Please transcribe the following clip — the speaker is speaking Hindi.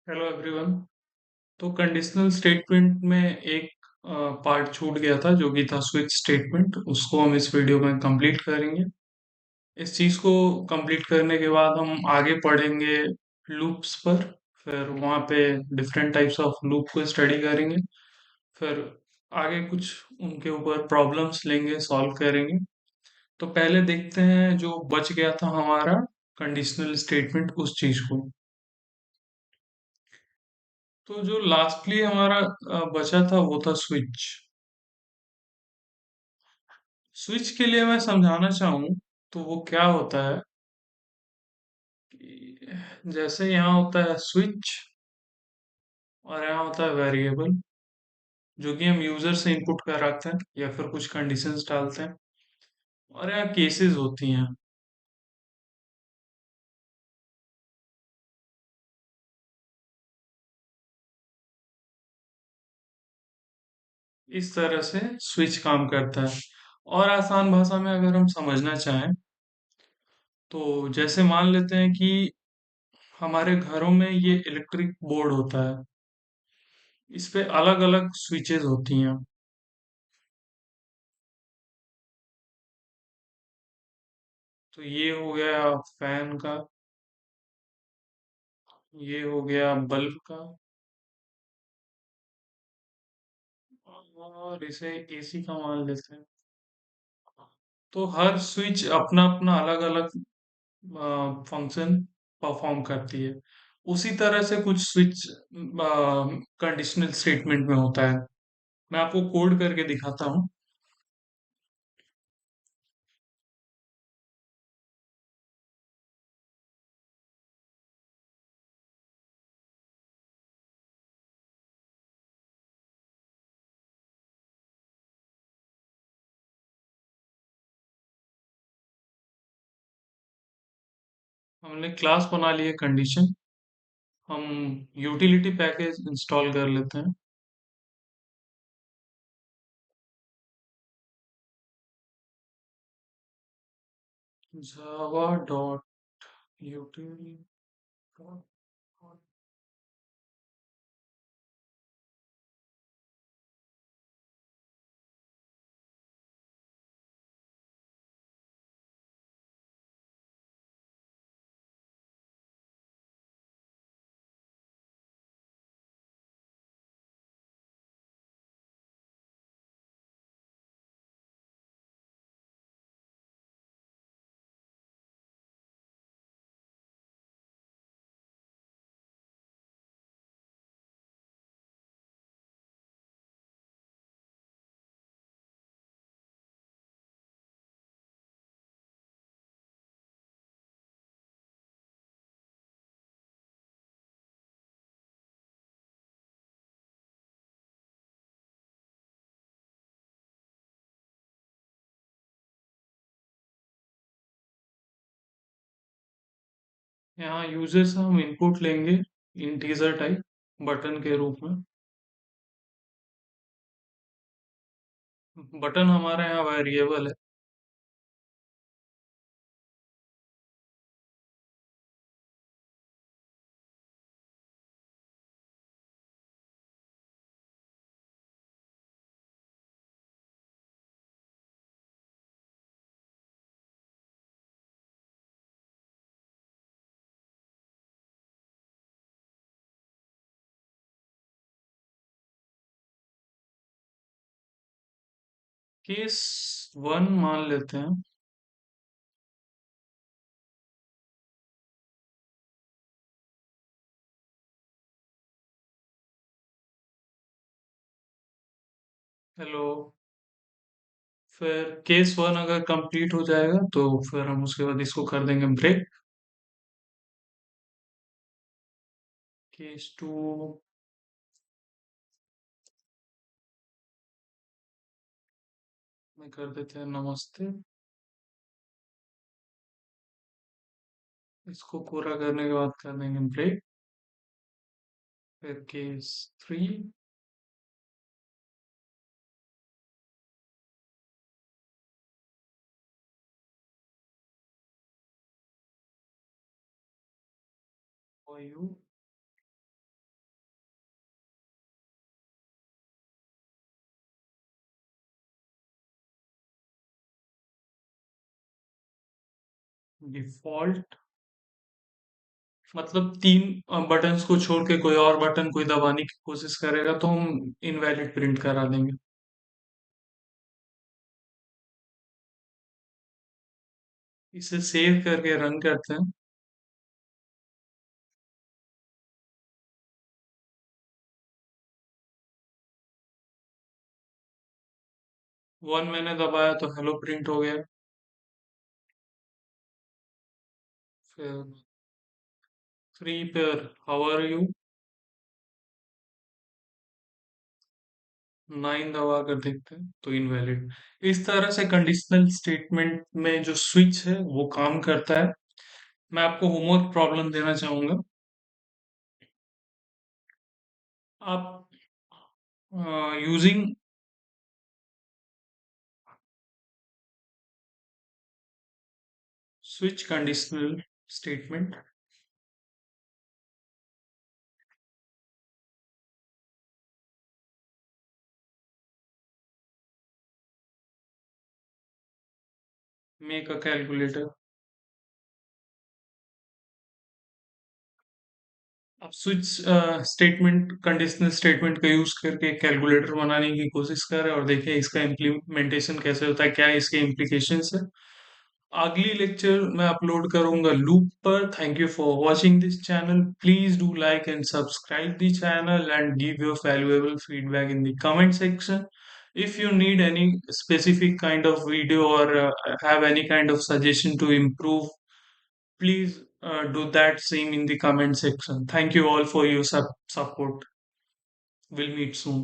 Hello everyone. तो कंडीशनल स्टेटमेंट में एक पार्ट छूट गया था जो कि था स्विच स्टेटमेंट। उसको हम इस वीडियो में कंप्लीट करेंगे। इस चीज़ को कंप्लीट करने के बाद हम आगे पढ़ेंगे लूप्स पर। फिर वहाँ पे डिफरेंट टाइप्स ऑफ लूप को स्टडी करेंगे। फिर आगे कुछ उनके ऊपर प्रॉब्लम्स लेंगे, सॉल्व करेंगे। तो पहले देखते हैं जो बच गया था हमारा कंडीशनल स्टेटमेंट, उस चीज़ को। तो जो लास्टली हमारा बचा था वो था स्विच। स्विच के लिए मैं समझाना चाहूँ तो वो क्या होता है कि जैसे यहाँ होता है स्विच और यहाँ होता है वेरिएबल, जो कि हम यूजर से इनपुट कराते हैं या फिर कुछ कंडीशंस डालते हैं। और यहाँ केसेस होती हैं। इस तरह से स्विच काम करता है। और आसान भाषा में अगर हम समझना चाहें तो जैसे मान लेते हैं कि हमारे घरों में ये इलेक्ट्रिक बोर्ड होता है। इस पे अलग अलग स्विचेस होती हैं। तो ये हो गया फैन का, ये हो गया बल्ब का, और इसे एसी का मान लेते हैं। तो हर स्विच अपना अपना अलग अलग फंक्शन परफॉर्म करती है। उसी तरह से कुछ स्विच कंडीशनल स्टेटमेंट में होता है। मैं आपको कोड करके दिखाता हूँ। हमने क्लास बना ली है कंडीशन। हम यूटिलिटी पैकेज इंस्टॉल कर लेते हैं। Java dot utility. यहाँ यूजर से हम इनपुट लेंगे इंटीजर टाइप बटन के रूप में। बटन हमारे यहाँ वेरिएबल है। केस वन मान लेते हैं। हेलो। फिर केस वन अगर कंप्लीट हो जाएगा तो फिर हम उसके बाद इसको कर देंगे ब्रेक। केस टू में कर देते हैं नमस्ते। इसको पूरा करने के बाद कर देंगे ब्रेक। फिर case three. For you. Default मतलब तीन बटन्स को छोड़ के कोई और बटन कोई दबाने की कोशिश करेगा तो हम इनवैलिड प्रिंट करा देंगे। इसे सेव करके रन करते हैं। 1 मैंने दबाया तो हेलो प्रिंट हो गया। फिर 3 पर हाउ आर यू, 9 दबा कर देखते हैं तो इनवैलिड। इस तरह से कंडीशनल स्टेटमेंट में जो स्विच है वो काम करता है। मैं आपको होमवर्क प्रॉब्लम देना चाहूंगा। आप using switch conditional statement make a calculator. आप स्विच स्टेटमेंट कंडीशनल स्टेटमेंट का यूज करके कैलकुलेटर बनाने की कोशिश कर रहे हैं और देखें इसका इम्प्लीमेंटेशन कैसे होता है, क्या इसके इम्प्लीकेशंस है। अगली लेक्चर मैं अपलोड करूंगा लूप पर। Thank you for watching this channel. Please do like and subscribe the channel and give your valuable feedback in the comment section. If you need any specific kind of video or have any kind of suggestion to improve, please do that same in the comment section. Thank you all for your support. We'll meet soon.